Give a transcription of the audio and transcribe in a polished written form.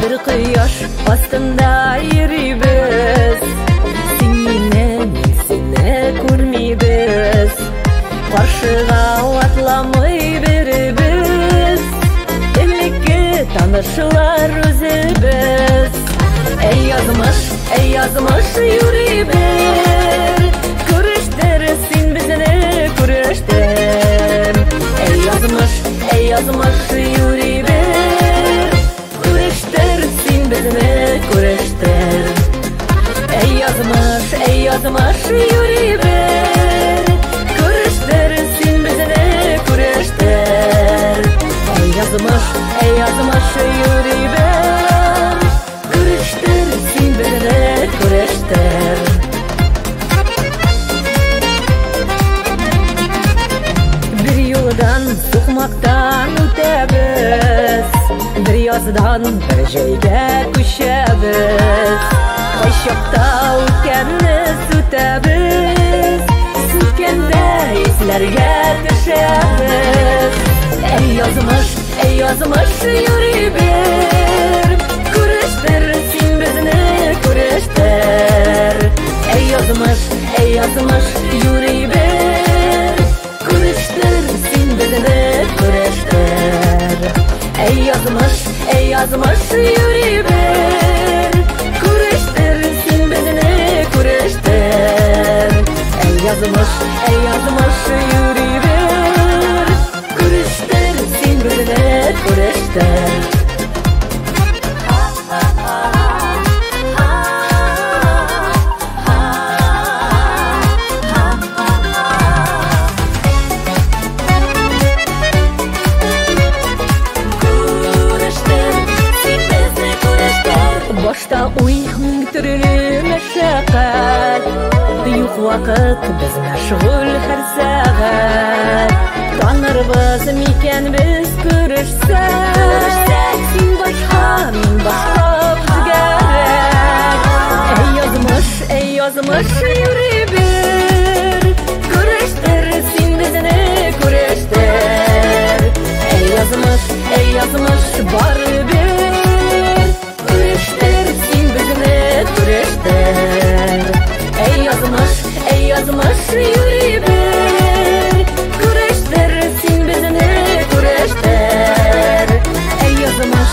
Bir kıyaş astında yürüyüz, seninle seni görmeybiz. Karşıga atlamay birimiz, ellikki tanışlar özübüz. Ey yazmış yürü bir, görüştür sen bizini görüştür. Ey yazmış yürü bir, görüştür sen bizini görüştür. Ey yazmış yürü bir, görüştür sen bizini görüştür. Ey yazmış yürü bir, görüştür sen bizini görüştür. Bir yoldan sokmaktan ötebіз, bir yazdan bir şeyge köşebіз. Kaşıkta ötkenni sütebіз, sütkende eslerge düşebіз. Ey yazmış yürü bir, görüştür sen bizini görüştür. Ey yazmış yürü bir, görüştür sen bizini görüştür. Ey yazmış yürü bir, görüştür sen bizini görüştür. Ey yazmış yürü bir, görüştür sen bizini görüştür. Başta uygun türlü meşakkat, yok vakit biz meşgul her saat. Tanırбыз miken biz görüşsek, sen başka men başka bizgerek. Ey yazmış yürü bir, görüştür sen bizini görüştür. Ey yazmış var bir, görüştür sen bizini görüştür. Ey yazmış yürü bir, görüştür sen bizini görüştür. Ey yazmış